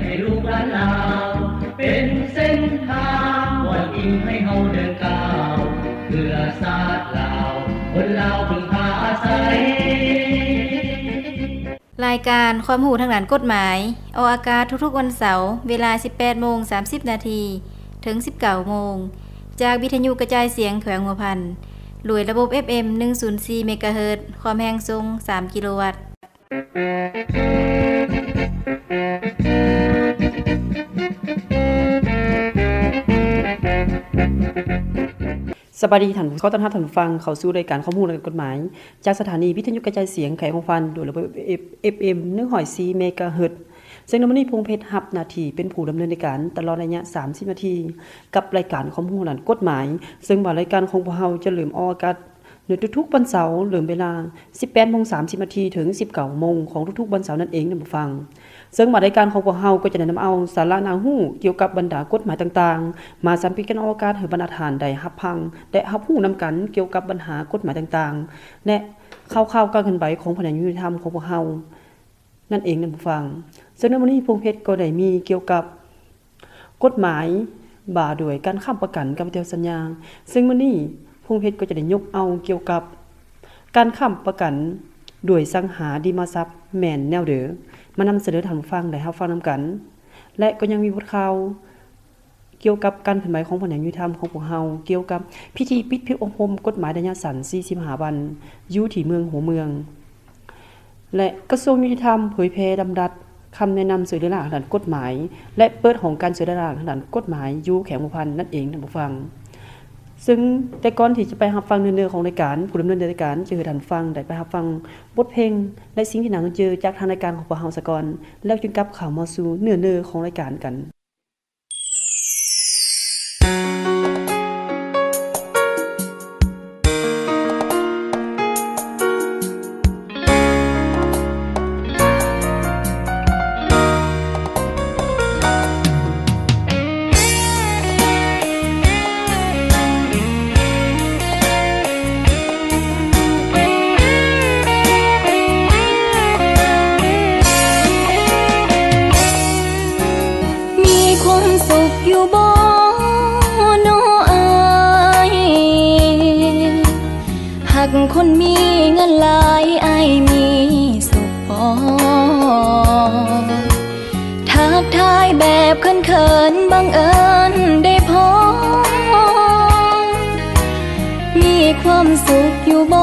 ให้ลูกหลานลาวเป็นเส้นทางวันอิงให้เฮาเดินก้าวเพื่อชาติลาวคนลาวพึ่งพาอาศัยรายการความรู้ทางด้านกฎหมายออกอากาศทุกๆวันเสาร์เวลา 18:30 นาทีถึง 19 โมงจากวิทยุกระจายเสียงแขวงหัวพันโดยระบบ FM 104 เมกะเฮิรตซ์ความแรงทรง 3 กิโลวัตต์สวัสดีท่านขอต้อนรับท่านผู้ฟังเข้าสู่รายการข้อมูลทางกฎหมายจากสถานีวิทยุกระจายเสียงแขวงหัวพันโดยระบบ FM 104 เมกะเฮิรตซ์ซึ่งนำนี้พงเพชรรับหน้าที่เป็นผู้ดำเนินรายการตลอดระยะ30นาทีกับรายการข้อมูลทางกฎหมายซึ่งว่ารายการของพวกเราจะเริ่มออกอากาศในทุกๆวันเสาร์เริ่มเวลา 18:30 นาทีถึง 19 โมงของทุกๆวันเสาร์นั่นเองท่านผู้ฟังซึ่งรายการของพวกเราก็จะนำเอาสาระน่ารู้เกี่ยวกับบรรดากฎหมายต่างๆมาสัมผัสกันออกอากาศให้บรรดาท่านได้รับฟังและรับรู้นำกันเกี่ยวกับปัญหากฎหมายต่างๆและข่าวๆการเคลื่อนไหวของแผนกยุติธรรมของพวกเรานั่นเองท่านผู้ฟังซึ่งในวันนี้พงเพชรก็ได้มีเกี่ยวกับกฎหมายบ่าด้วยการค้ำประกันกับเทวสัญญาซึ่งวันนี้พงเพชรก็จะได้ยกเอาเกี่ยวกับการค้ำประกันด้วยสังหาริมทรัพย์แม่นแนวเด้อมานำเสนอท่านผู้ฟังได้รับฟังนำกันและก็ยังมีบทข่าวเกี่ยวกับการเคลื่อนไหวของแผนกยุติธรรมของพวกเราเกี่ยวกับพิธีปิดพิอบรมกฎหมายระยะสั้น45วันอยู่ที่เมืองหัวเมืองและกระทรวงยุติธรรมเผยแพร่ลำดับคำแนะนำสื่อด้านด้านกฎหมายและเปิดของการสื่อด้านด้านกฎหมายอยู่แขวงหัวพันนั่นเองท่านผู้ฟังซึ่งแต่ก่อนที่จะไปรับฟังเนื้อของรายการผู้ดำเนินรายการจะให้ท่านฟังได้ไปรับฟังบทเพลงและสิ่งที่น่าสนใจจากทางรายการของพวกเราซะก่อนแล้วจึงกลับเข้ามาสู่เนื้อของรายการกันคนมีเงินหลายอายมีสุขพอทักทายแบบเขินๆบังเอิญได้พอมีความสุขอยู่บ่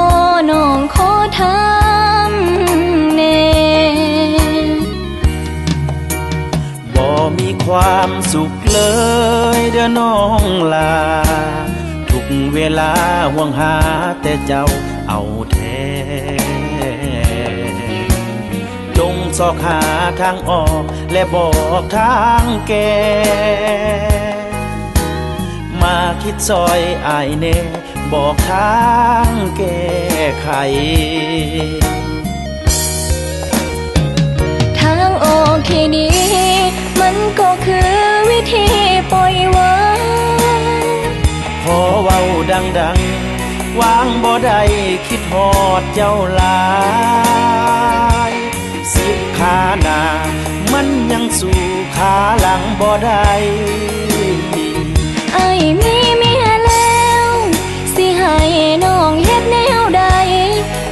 น้องขอถามแน่บ่มีความสุขเลยเด้อน้องลาทุกเวลาห่วงหาแต่เจ้าเอาแท้จงซอกหาทางออกและบอกทางแก้มาคิดซอยอายแน่บอกทางแก้ไขทางออกที่ดีมันก็คือวิธีปล่อยวางขอเว้าดังๆวางบ่ได้คิดฮอดเจ้าหลายสิบขาหน้ามันยังสู่ขาหลังบ่ได้ไอ้มีเมียแล้วสิให้น้องเฮ็ดแนวใด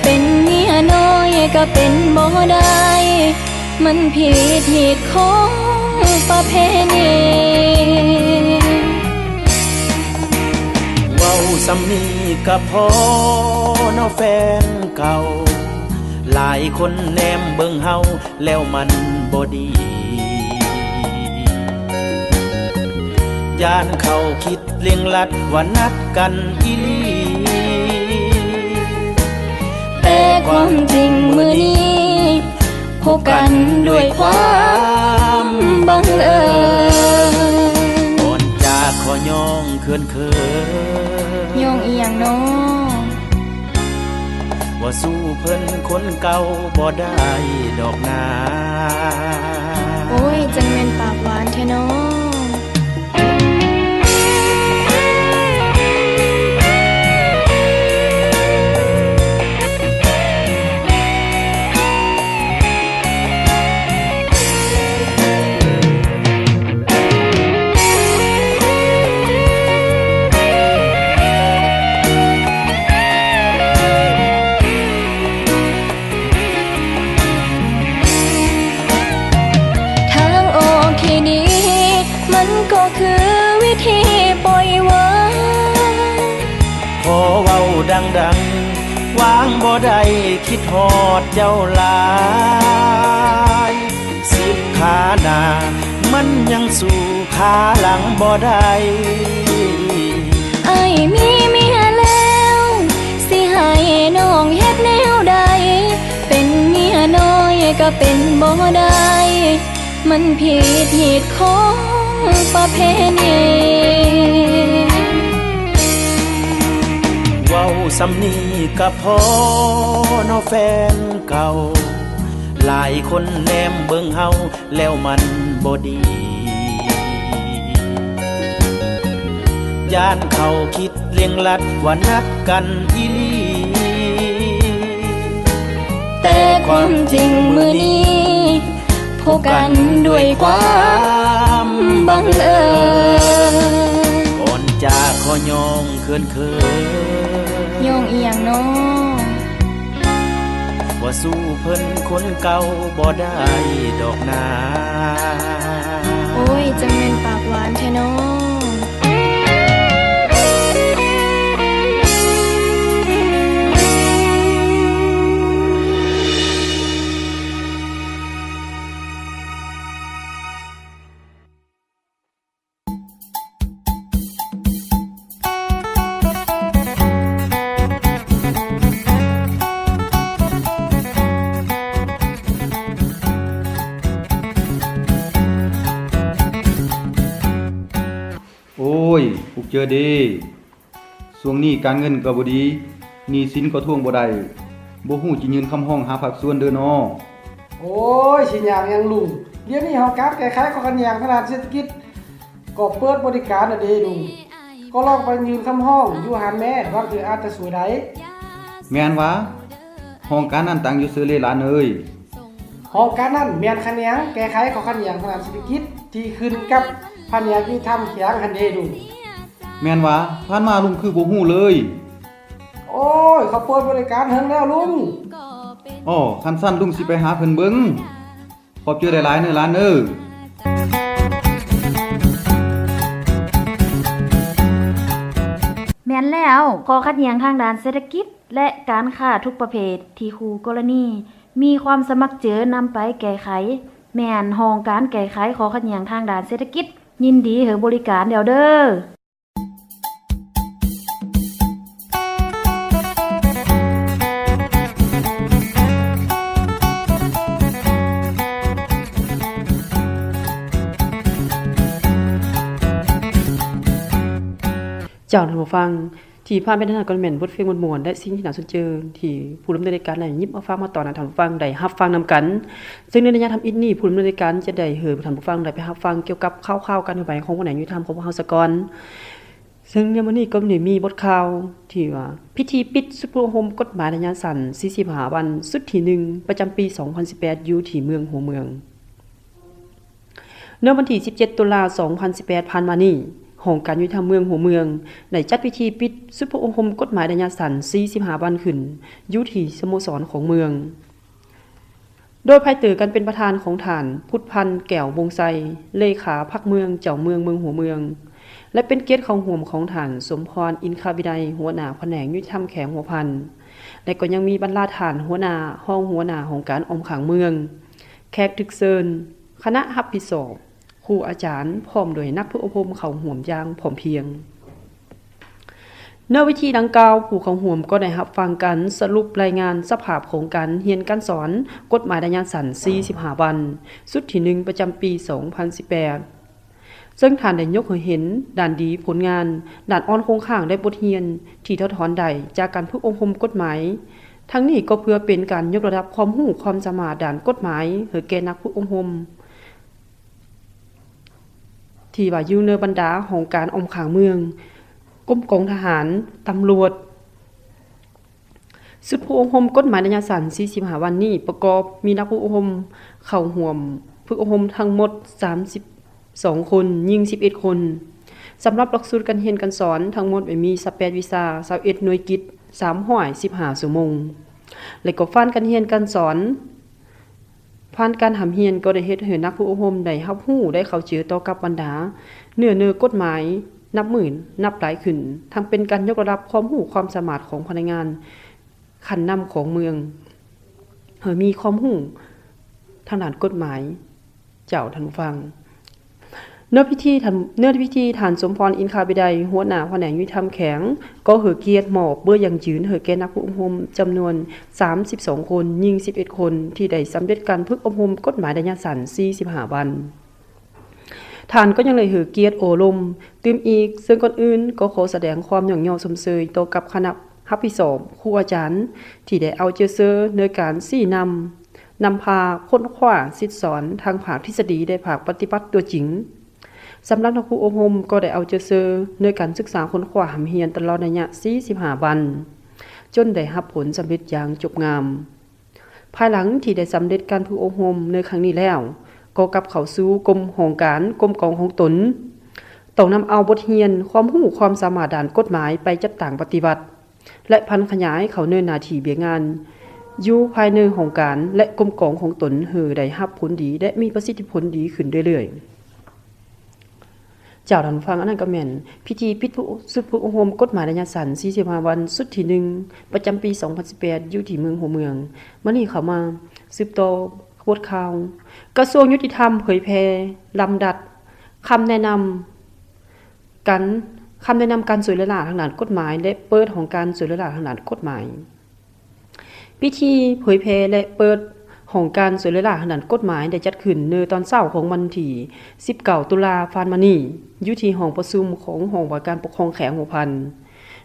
เป็นเมียน้อยก็เป็นบ่ได้มันผิดเหตุของประเพณีเว้าซ้ำนี้ก็พอเนาะแฟนเก่าหลายคนแนมเบิ่งเฮาแล้วมันบ่ดีย่านเขาคิดเลียงลัดว่านัดกันอีหลีแต่ความจริงมื้อนี้พบกันด้วยความบังเอิญก่อนจากขอย่องเขินย่องอีหยังน้อว่าสู้เพิ่นคนเก่าบ่ได้ดอกนาโอ้ยจังแม่นปากหวานแท้น้อ ดังๆวางบ่ได้คิดฮอดเจ้าหลาย10ขาหน้ามันยังสู่ขาหลังบ่ได้ไอ้มีเมียแล้วสิให้น้องเฮ็ดแนวใดเป็นเมียน้อยก็เป็นบ่ได้มันผิดเหตุของประเพณีเว้าสำนีก็พอเนาะแฟนเก่าหลายคนแนมเบิ่งเฮาแล้วมันบ่ดีย่านเขาคิดเลียงลัดว่านักกันอีหลีแต่ความจริงมือนี้พบกันด้วยความบังเอิญก่อนจากขอยองเคินยองเอียงน้องว่าสู้เพิ่นคนเก่าบ่ได้ดอกนาโอ้ยจังแม่นปากหวานแท้น้องโอ้ยผูกเจอดีช่วงนี้การเงินก็บ่ดีหนี้สินก็ทวงบ่ได้บ่ฮู้จิยืนคำห้องหาภาคส่วนเด้อน้อโอ้ยสิหยังลุงเดี๋ยวนี้เฮาการแก้ไขข้อขัดแย้งทางด้านเศรษฐกิจก็เปิดบริการน่ะเด้ลุงก็ลองไปยืนคำห้องอยู่หาแม่บางทีอาจจะสวยได้แม่นวะห้องการนั้นตั้งอยู่ซื่อเลยหลานเอ้ยห้องการนั้นแม่นขัดแย้งแก้ไขข้อขัดแย้งทางด้านเศรษฐกิจที่ขึ้นกับแผนกยุติธรรมเขียงหันเด้ลุงแม่นวะผ่านมาลุงคือบ่ฮู้เลยโอ้ยเขาเปิดบริการเฮิงแล้วลุงอ้อคันสั้นลุงสิไปหาเพิ่นเบิ่งขอบเจอหลายๆเด้อหลานเด้อแม่นแล้วข้อขัดแย้งทางด้านเศรษฐกิจและการค้าทุกประเภทที่คู่กรณีมีความสมัครเจอนำไปแก้ไขแม่นห้องการแก้ไขข้อขัดแย้งทางด้านเศรษฐกิจยินดีให้บริการเดี๋ยวเด้อเจ้าท่านผู้ฟังที่ผ่านไปนั้นก็แม่นบทเพลงม่วนๆและสิ่งที่น่าสนใจที่ผู้ดำเนินรายการได้หยิบมาฟังมาตอนนั้นท่านผู้ฟังได้รับฟังนํกันซึ่งในระยะทำอิดนี้ผู้ดำเนินรายการจะได้ท่านผู้ฟังได้ไปรับฟังเกี่ยวกับข่าวๆการเคลื่อนไหวของแผนกยุติธรรมของพวกเฮาซะก่อนซึ่งในมื้อนี้ก็ได้มีบทข่าวที่ว่าพิธีปิดสุภโฮมกฎหมายระยะสั้น45วันสุดที่1ประจำปี2018อยู่ที่เมืองหัวเมืองในวันที่17ตุลาคม2018ผ่านมานี้ห้องการยุติธรรมเมืองหัวเมืองได้จัดพิธีปิดสุภโฮมกฎหมายระยะสั้น45วันขึ้นอยู่ที่สโมสรของเมืองโดยภายเตอกันเป็นประธานของฐานพุทธพันธ์แก้ววงไซเลขาพรรคเมืองเจ้าเมืองหัวเมืองและเป็นเกียรติของห่วมของฐานสมพรอินคาวิไดหัวหน้าแผนกยุติธรรมแขวงหัวพันและก็ยังมีบรรดาฐานหัวหน้าห้องหัวหน้าของการอมขังเมืองแขกทึกเซินคณะรับผิดชอบครูอาจารย์พร้อมโดยนักผู้อบรมเขาห่วมยางพร้อมเพียงในวิธีดังกล่าวผู้เขาห่วมก็ได้รับฟังกันสรุปรายงานสภาพโครงการเรียนการสอนกฎหมายระยะสั้น45วันสุดที่1ประจำปี2018ซึ่งท่านได้ยกให้เห็นด้านดีผลงานด้านอ่อนคงข้างได้บทเรียนที่ถอนได้จากการฝึกอบรมกฎหมายทั้งนี้ก็เพื่อเป็นการยกระดับความรู้ความสามารถด้านกฎหมายให้แก่นักฝึกอบรมที่ว่าอยู่ในบรรดาของการอมขังเมืองกรมกองทหารตำรวจสุดผู้อบรมกฎหมายระยะสั้น45วันนี้ประกอบมีนักผู้อบรมเข้าร่วมฝึกอบรมทั้งหมด32คนหญิง11คนสำหรับหลักสูตรการเรียนการสอนทั้งหมดมี18วิชา21หน่วยกิจ315ชั่วโมงและก็ฟันการเรียนการสอนผ่านการทำเรียนก็ได้เฮ็ดให้นักผู้อบรมได้รับรู้ได้เข้าใจต่อกับบรรดาเนื้อกฎหมาย นับหมื่นนับหลายขึ้นทั้งเป็นการยกระดับความรู้ความสามารถของพนักงานขั้นนำของเมืองมีความรู้ทางด้านกฎหมายเจ้าท่านผู้ฟังเนื้อพิธีฐานสมพรอินคาบิไดหัวหน้าแผนกยุติธรรมแข็งก็เหอเกียรติหมอบเบื่อยังยืนเหอแก่นักผู้อบรมจำนวน32คนยิง11คนที่ได้สำเร็จการฝึกอบรมกฎหมายระยะสั้น45วันท่านก็ยังเลยเหอเกียรติโอลมตื่มอีกซึ่งก่อนอื่นก็ขอแสดงความหย่องยอสมเสยต่อกับคณะรับผิดชอบครูอาจารย์ที่ได้เอาใจเซอในการนำพาค้นคว้าสิทธิสอนทางภาคทฤษฎีได้ภาคปฏิบัติตัวจริงสำหรับนักผู้อบรมก็ได้เอาใจเซอในการศึกษาค้นคว้าหำเฮียนตลอดระยะ45วันจนได้รับผลสำเร็จอย่างจบงามภายหลังที่ได้สำเร็จการฝึกอบรมในครั้งนี้แล้วก็กลับเข้าสู่กรมของการกรมกองของตนต้องนำเอาบทเรียนความรู้ความสามารถด้านกฎหมายไปจัดตั้งปฏิบัติและพันขยายเขาเนินหน้าที่เบียงานอยู่ภายในของการและกรมกองของตนได้รับผลดีและมีประสิทธิผลดีขึ้นเรื่อยๆเจ้าท่านฟังอันนั้นก็แม่นพิธีปิดสุดผู้อบรมกฎหมายระยะสั้น45วันสุดที่1ประจำปี2018อยู่ที่เมืองหัวเมืองมื้อนี้เข้ามาสืบต่อบทข่าวกระทรวงยุติธรรมเผยแพร่ลำดับคำแนะนำการช่วยเหลือทางด้านกฎหมายและเปิดของการช่วยเหลือทางด้านกฎหมายพิธีเผยแพร่และเปิดของการช่วยเหลือทางด้านกฎหมายได้จัดขึ้นในตอนเช้าของวันที่19ตุลาคมนี้อยู่ที่ห้องประชุมของห้องว่าการปกครองแขวงหัวพัน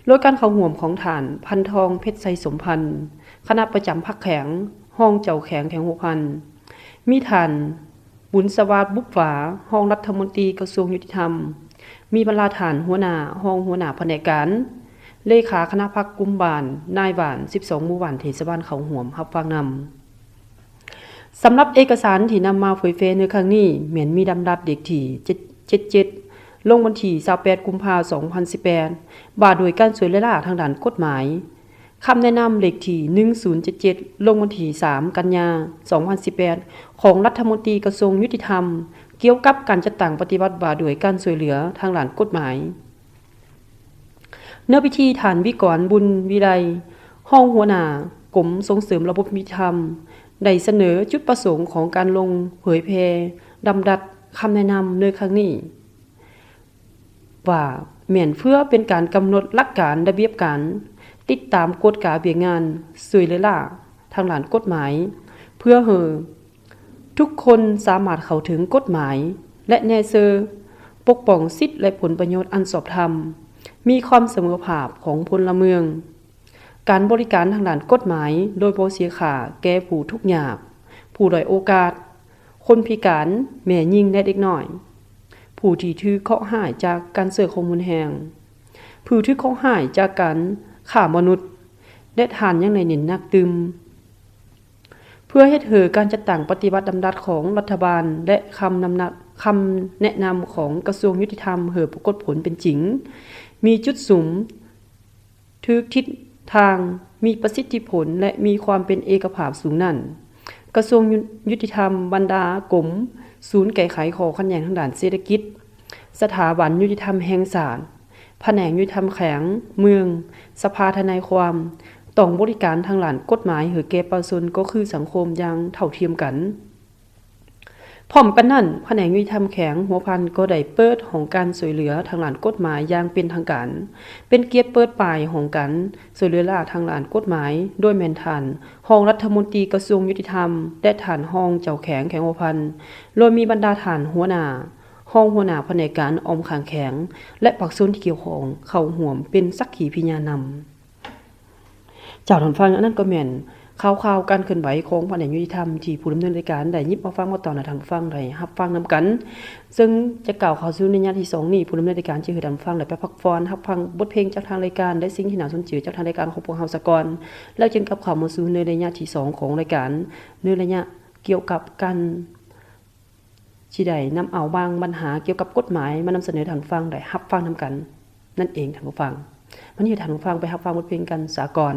โดยการเข้าร่วมของฐานพันทองเพชรไสสมพันธ์คณะประจำพรรคแขวงห้องเจ้าแขวงหัวพันมีฐานบุญสวัสดิ์บุปผาห้องรัฐมนตรีกระทรวงยุติธรรมมีบรรดาฐานหัวหน้าห้องหัวหน้าแผนกการเลขาคณะพรรคกุมบานนายบ้าน12หมู่บ้านเทศบาลเขาห่วมรับฟังนำสำหรับเอกสารที่นำมาเผยแพร่ในครั้งนี้แม้นมีลำดับเด็กที่77ลงวันที่28กุมภาพันธ์2018ว่าโดยการช่วยเหลือทางด้านกฎหมายคำแนะนำเลขที่1077ลงวันที่3กันยายน2018ของรัฐมนตรีกระทรวงยุติธรรมเกี่ยวกับการจัดตั้งปฏิบัติว่าโดยการช่วยเหลือทางด้านกฎหมายเนื้อพิธีฐานวิกรบุญวิไลห้องหัวหน้ากรมส่งเสริมระบบยุติธรรมได้เสนอจุดประสงค์ของการลงเผยแพร่ลำดับคำแนะนำในครั้งนี้ว่าแม่นเพื่อเป็นการกำหนดหลักการระเบียบการติดตามกฎกาเบียงานช่วยเหลือทางด้านกฎหมายเพื่อให้ทุกคนสามารถเข้าถึงกฎหมายและแนเซอร์ปกป้องสิทธิและผลประโยชน์อันชอบธรรมมีความเสมอภาคของพลเมืองการบริการทางด้านกฎหมายโดยบ่เสียค่าแก่ผู้ทุกข์ยากผู้ด้อยโอกาสคนพิการแม่หญิงและเด็กน้อยผู้ที่ถูกเคราะห์ร้ายจากการเสื่อข้อมูลแห่งผู้ถูกเคราะห์ร้ายจากการฆ่ามนุษย์และทานยังในเน้นหนักตึมเพื่อเฮ็ดให้การจัดตั้งปฏิบัติดำรัสของรัฐบาลและคำแนะนำของกระทรวงยุติธรรมให้ปรากฏผลเป็นจริงมีจุดสูงทึกทิศทางมีประสิทธิผลและมีความเป็นเอกภาพสูงนั่นกระทรวงยุติธรรมบรรดากรมศูนย์แก้ไขข้อขัดแย้งทางด้านเศรษฐกิจสถาบันยุติธรรมแห่งชาติแผนกยุติธรรมแขวงเมืองสภาทนายความต้องบริการทางด้านกฎหมายให้แก่ประชาชนก็คือสังคมอย่างเท่าเทียมกันพร้อมกันนั้นแผนกยุติธรรมแขวงหัวพันก็ได้เปิดของการช่วยเหลือทางด้านกฎหมายอย่างเป็นทางการเป็นเกียรติเปิดปลายของการช่วยเหลือทางด้านกฎหมายโดยแม่นฐานห้องรัฐมนตรีกระทรวงยุติธรรมและฐานห้องเจ้าแขวงหัวพันโดยมีบรรดาฐานหัวหน้าห้องหัวหน้าแผนกการออมข้างแข็งและปักส่วนที่เกี่ยวข้องเข้าร่วมเป็นสักขีพยานนำเจ้าท่านฟังอันนั้นก็แม่นข่าวการเคลื่อนไหวของแผนกยุติธรรมที่ผู้ดำเนินรายการได้หยิบมาฟังมาตอนทางฟังได้รับฟังนำกันซึ่งจะกล่าวข่าวสู่ในยามที่2นี้ผู้ดำเนินรายการจะให้ท่านฟังและไปพักผ่อนรับฟังบทเพลงจากทางรายการและสิ่งที่น่าสนใจจากทางรายการของพวกเฮาซะก่อนแล้วจึงกลับเข้ามาสู่ในระยะที่2ของรายการในระยะเกี่ยวกับการที่ได้นำเอาบางปัญหาเกี่ยวกับกฎหมายมานำเสนอท่านฟังได้รับฟังนำกันนั่นเองท่านผู้ฟังวันนี้ท่านผู้ฟังไปรับฟังบทเพลงกันสากล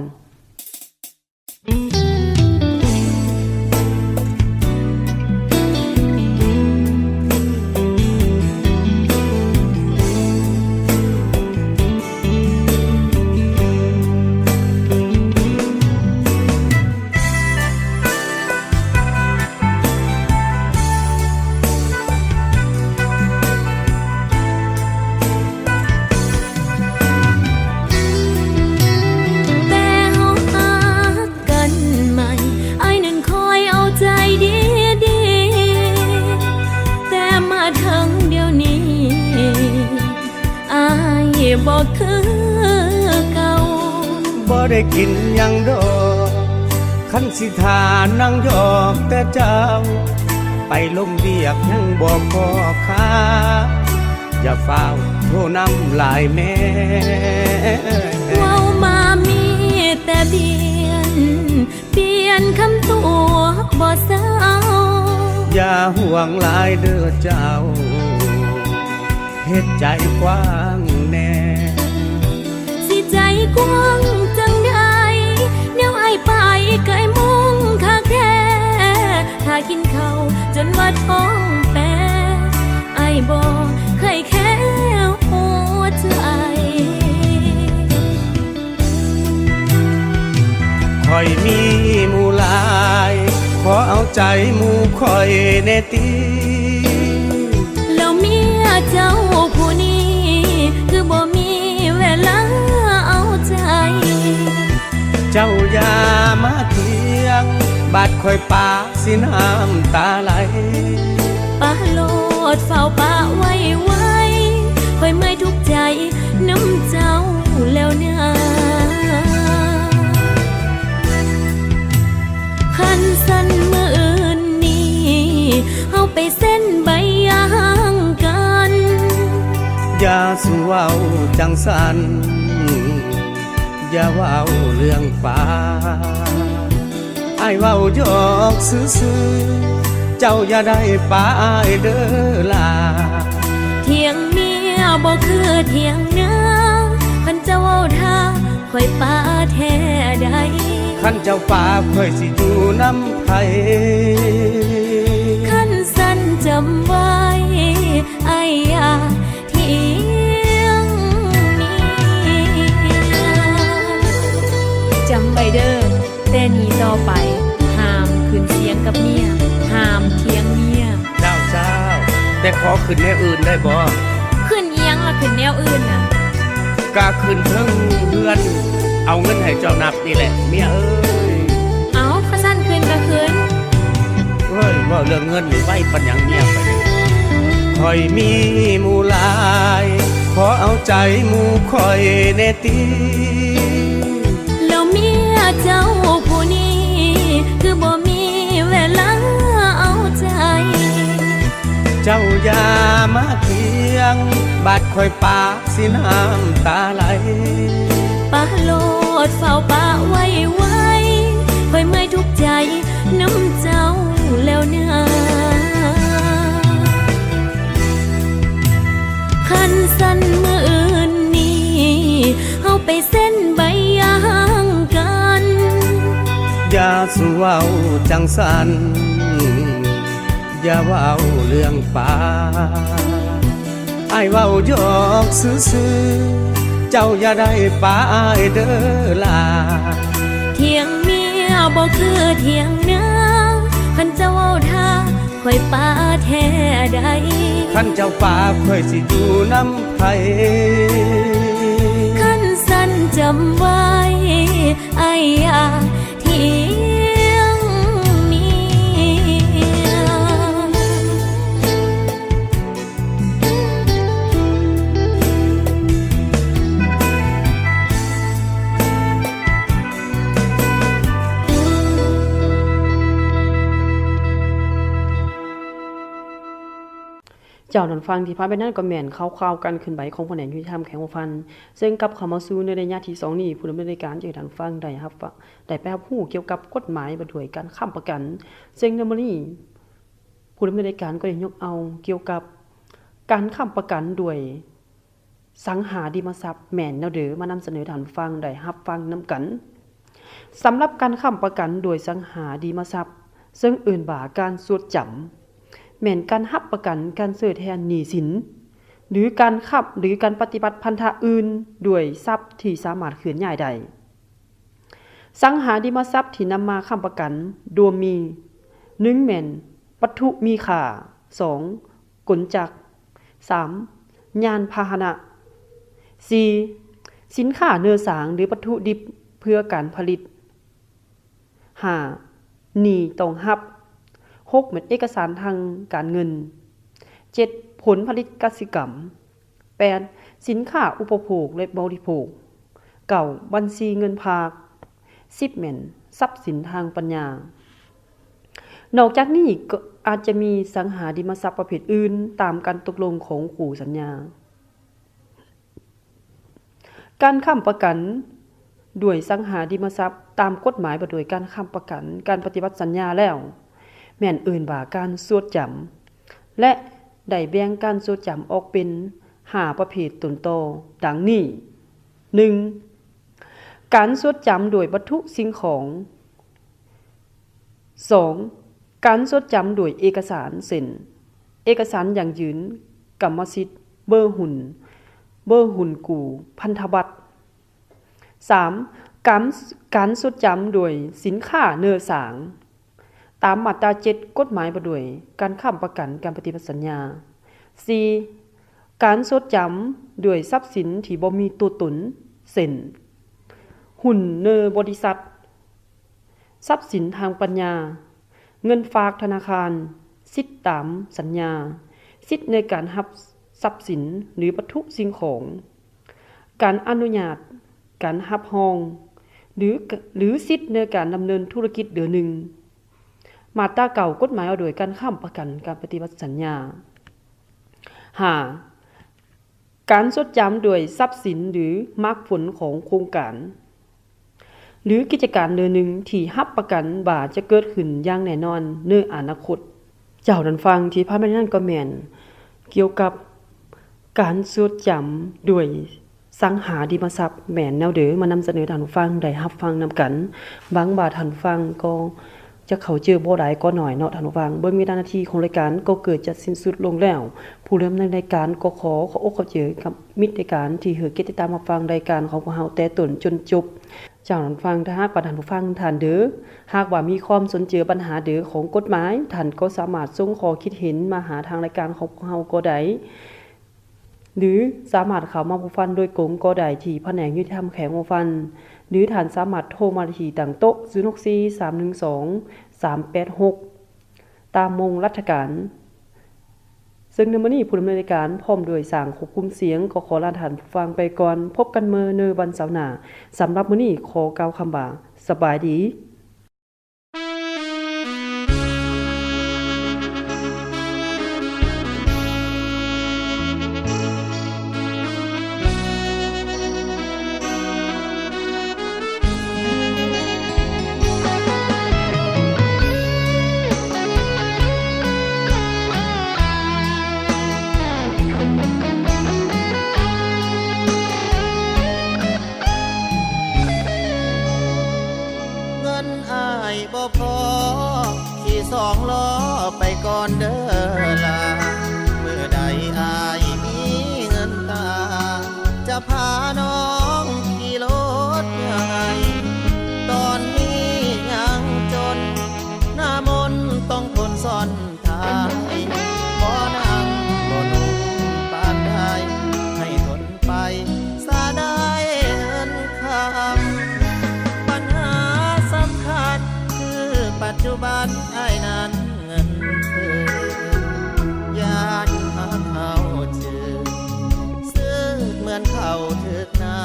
คือเก่า บ่ได้กินหยังดอกคันสิทานั่งยอกแต่เจ้าไปลงเบียกยังบ่พอค่าอย่าฝ้าวโทรนำลายแม่ เว้ามามีแต่เบียนเปลี่ยนคำตัวบ่เศร้า อย่าห่วงหลายเด้อเจ้าเฮ็ดใจกว้างแน่ สิใจกว้างจังใดแนวไอ้ไปไกลมุ่งคักแท้ถ้ากินข้าวจนว่าท้องแปรไอ้บ่เคยแค่หัวใจ คอยมีหมู่หลายขอเอาใจหมู่คอยแน่ติ แล้วเมียเจ้าผู้นี้คือบ่มีเวลาเอาใจ เจ้าอย่ามาเถียงบาดคอยปากสิน้ำตาไหล ป้าโลดเฝ้าป้าไว้ไว้คอยเมื่อยทุกใจน้ำเจ้าแล้วนะคันสั้นมืออื่นนี้เอาไปเส้นใบยางกัน อย่าสู้เว้าจังสันอย่าเว้าเรื่องป่าไอ้เว้าหยอกซื่อๆเจ้าอย่าได้ป่าอ้ายเด้อล่ะ เถียงเมียบ่คือเถียงนาคันเจ้าเอาท่าคอยป้าแท้ใด คันเจ้าป่าค่อยสิอยู่น้ำไผ คันสั้นจำไว้ไอ้ยาเถียงเมียจำไว้เด้อแต่นี้ต่อไปห้ามขึ้นเสียงกับเมียห้ามเถียงเมีย เจ้าแต่ขอขึ้นแนวอื่นได้บ่ ขึ้นเอียงละขึ้นแนวอื่นน่ะ กาขึ้นเทิงเพื่อนเอาเงินให้เจ้านับนี่แหละเมียเอ้ย เอาข้าสั้นขึ้นก็ขึ้น เฮ้ยว่าเรื่องเงินนี่ไว้ปัญญังเมียไปคอยมีหมู่หลายขอเอาใจหมู่คอยแน่ติ แล้วเมียเจ้าผู้นี้คือบ่มีเวลาเอาใจ เจ้าอย่ามาเถียงบาดคอยปากสิน้ำตาไหล ป้าโลดเฝ้าป้าไว้ไว้คอยเมื่อยทุกใจน้ำเจ้าแล้วนะคันสั้นมืออื่นนี้เอาไปเส้นใบยางกัน อย่าสู้เว้าจังสันอย่าเว้าเรื่องป่าไอ้เว้าหยอกซื่อๆเจ้าอย่าได้ป่าอ้ายเด้อล่ะ เถียงเมียบ่คือเถียงนาคันเจ้าเอาท่าคอยป้าแท้ใด คันเจ้าป่าค่อยสิอยู่น้ำไผ คันสั้นจำไว้ไอ้ยาเถียงเมีย เจ้านั้นฟังที่พาไปนั่นก็แม่นข่าวๆกันขึ้นใบของแผนกยุติธรรมแข็งฟันซึ่งกับเข้ามาสู่ในระยะที่2นี้ผู้ดำเนินรายการจะให้ท่านฟังได้ไปรับรู้เกี่ยวกับกฎหมายบ่ด้วยการค้ำประกันซึ่งในมื้อนี้ผู้ดำเนินรายการก็ได้ยกเอาเกี่ยวกับการค้ำประกันด้วยสังหาริมทรัพย์แม่นแนวเด้อมานำเสนอท่านฟังได้รับฟังนํกันสำหรับการค้ำประกันโดยสังหาริมทรัพย์ซึ่งเอื่นว่าการสวดจำแม่นการรับประกันการซื้อแทนหนี้สินหรือการขับหรือการปฏิบัติพันธะอื่นด้วยทรัพย์ที่สามารถเคลื่อนย้ายได้สังหาริมทรัพย์ที่นำมาค้ำประกันรวมมี1แม่นวัตถุมีค่า2กลจักร3ยานพาหนะ4สินค้าเนื้อสางหรือวัตถุดิบเพื่อการผลิต5หนี้ต้องรับ6เหมือนเอกสารทางการเงิน7ผลผลิตกสิกรรม 8. สินค้าอุปโภคและบริโภค 9. บัญชีเงินฝาก 10. แม่นทรัพย์สินทางปัญญานอกจากนี้ก็อาจจะมีสังหาริมทรัพย์ประเภทอื่นตามการตกลงของคู่สัญญาการค้ำประกันด้วยสังหาริมทรัพย์ตามกฎหมายบ่โดยการค้ำประกันการปฏิบัติสัญญาแล้วแม่นเอิ้นว่าการสวดจำและได้แบ่งการสวดจำออกเป็น5ประเภทต้นตอดังนี้ 1. การสวดจำโดยวัตถุสิ่งของ 2. การสวดจำโดยเอกสารเซ็นเอกสารอย่างยืนกรรมสิทธิ์เบอร์หุ้นกู้พันธบัตร 3. การสวดจำโดยสินค้าเนื้อสางตามมาตรา7กฎหมายบ่โดยการค้ำประกันการปฏิบัติสัญญา 4. การสวดจำโดยทรัพย์สินที่บ่มีตัวตนเช่นหุ้นในบริษัททรัพย์สินทางปัญญาเงินฝากธนาคารสิทธิตามสัญญาสิทธิในการรับทรัพย์สินหรือวัตถุสิ่งของการอนุญาตการรับรองหรือสิทธิในการดำเนินธุรกิจเดือนหนึ่งมาตราเก่ากฎหมายเอาโดยการค้ำประกันการปฏิบัติสัญญา 5. การจดจำโดยทรัพย์สินหรือมรรคผลของโครงการหรือกิจการเดือนหนึ่งที่รับประกันว่าจะเกิดขึ้นอย่างแน่นอนในอนาคตเจ้าดันฟังที่พาไปนั่นก็แม่นเกี่ยวกับการจดจำด้วยสังหาริมทรัพย์แม่นแนวเด้อมานำเสนอท่านผู้ฟังได้รับฟังนำกันบางบาท่านฟังก็จะเข้าเจอบ่หลายก็หน่อยเนาะท่านผู้ฟังเบิ่งวินาทีของรายการก็เกิดจะสิ้นสุดลงแล้วผู้เริ่มในรายการก็ขออกขอเจอกับมิตรรายการที่เฮอติดตามรับฟังรายการของพวกเฮาแต่ต้นจนจบเจ้าท่านฟังถ้าหากว่าท่านผู้ฟังท่านเด้อหากว่ามีความสนใจปัญหาเด้อของกฎหมายท่านก็สามารถส่งข้อคิดเห็นมาหาทางรายการของพวกเฮาก็ได้หรือสามารถเข้ามาผู้ฟันโดยกงก็ได้ที่แผนกยุติธรรมแขวงผู้ฟันหรือท่านสามารถโทรมาที่ตั้งโต๊ะ064-312-386ตามมงราชการซึ่งในมื้อนี้ผู้ดำเนินรายการพร้อมด้วยสร้างควบคุมเสียงก็ขอลาท่านผู้ฟังไปก่อนพบกันมื้อในวันเสาร์หน้าสำหรับมื้อนี้ขอกล่าวคำว่าสบายดีบ่พอขี่2ล้อไปก่อนเด้อล่ะเมื่อใดอายมีเงินตาจะพาน้องขี่รถใหญ่ตอนนี้ยังจนหน้ามนต้องทนซ่อนท้ายบ่นั่งบ่นุ่งปานใดให้ทนไปซะได้เงินคำปัญหาสำคัญปัจจุบันไอ้นั้นเงินเธอยานหาเขาเจอซื้อเหมือนเขาถึกน้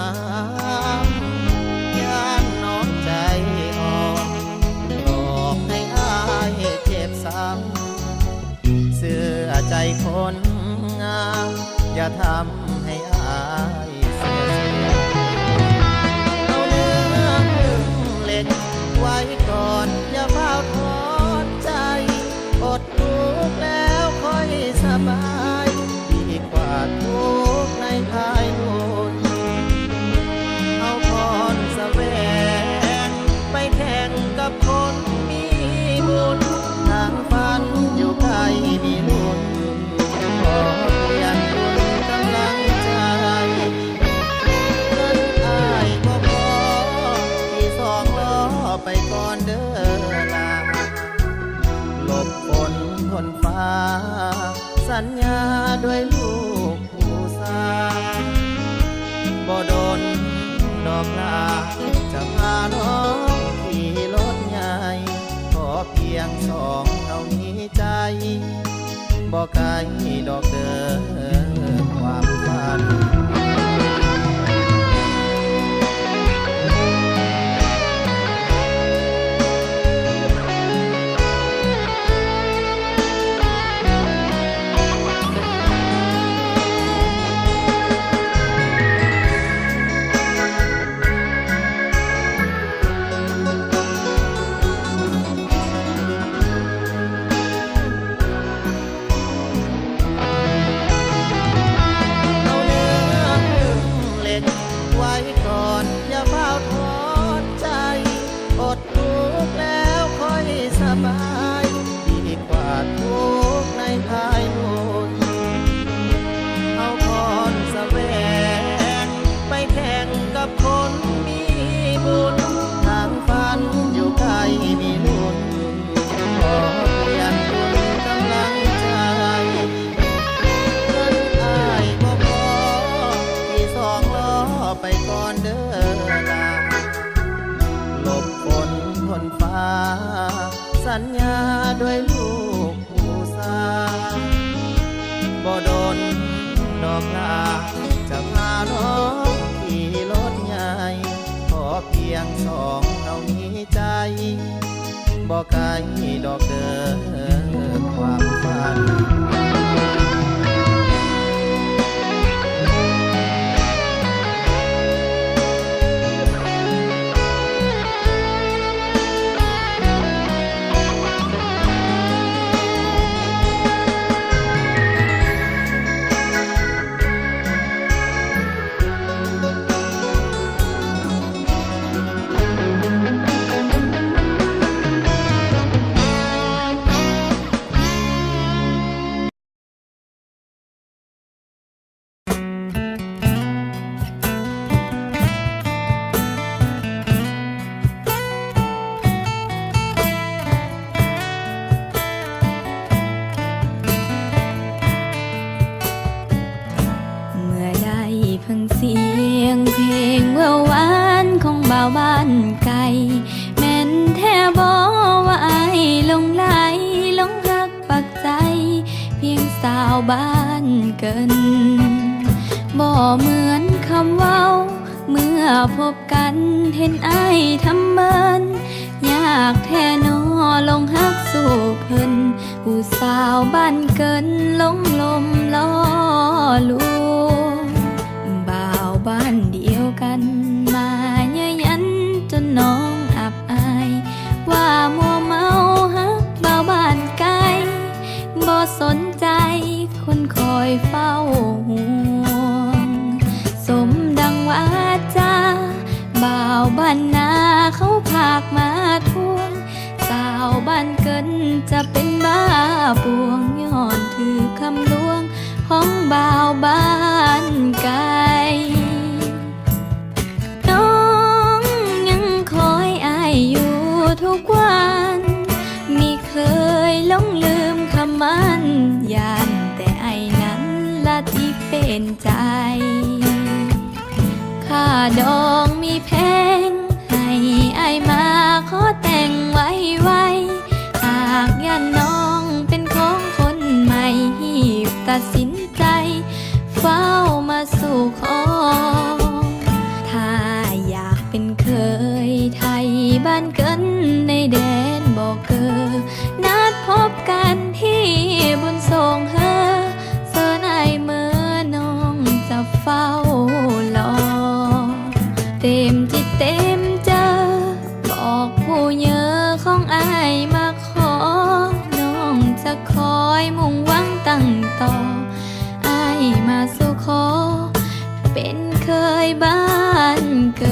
ำยานน้องใจอ่อนหลอกให้อ้ายเจ็บซ้ำเสื้อใจคนงามอย่าทำให้อ้ายเสียเอาเนื้อเหล็กไว้ก่อนอย่าเฝ้าทอดใจอดทุกข์แล้วค่อยสบายดีกว่าทุกข์ในภายบุญเอาพรแสวงไปแข่งกับคนมีบุญทางฝันอยู่ไกลมีลุ้นขอเพียงคุณกำลังใจเงินอ้ายบ่พอที่2ล้อไปก่อนเด้อล่ะหลบฝนทนฟ้าสัญญาด้วยลูกผู้สาวบ่โดนดอกลาจะพาน้องขี่รถใหญ่ขอเพียง2เท่านี้ใจบ่ไกลดอกเด้อความ ความฝันสัญญาด้วยลูกผู้สาบ่โดนดอกลาจะพาน้องขี่รถใหญ่ขอเพียงสองเรามีใจบ่ไกลดอกเด้อความฝันบ้านไก่แม่นแท้บ่ว่าอายหลงไหลหลงรักปักใจเพียงสาวบ้านเกินบ่เหมือนคำเว้าเมื่อพบกันเห็นอายทำเมินยากแท้นอลงฮักสู่เพิ่นผู้สาวบ้านเกินลงลมล้อลวงบ่าวบ้านเดียวกันมาเย้ยยันจนน้องอับอายว่ามัวเมาฮักบ่าวบ้านไกลบ่สนใจคนคอยเฝ้าห่วงสมดังว่าจ้าบ่าวบ้านนาเขาพากมาทวงสาวบ้านเกินจะเป็นบ้าปวงย้อนถือคำลวงของบ่าวบ้านไกลน้องยังคอยอายอยู่ทุกวันมิเคยหลงลืมคำมันย่านแต่ไอ้นั้นละที่เป็นใจค่าดองมีแพงให้ไอ้มาขอแต่งไว้หากย่านน้องเป็นของคนใหม่หีบตัดสินใจเฝ้ามาสู่ขอถ้าอยากเป็นเคยไทยบ้านเกินในแดนบ่เกอนัดพบกันที่บุญทรงเฮอเสิร์นไอเมื่อน้องจะเฝ้ารอเต็มจิตเต็มเจอบอกผู้เยอะของอายมาขอน้องจะคอยมุ่งหวังตั้งต่ออายมาสู่ขอเป็นเคยบ้านเกิ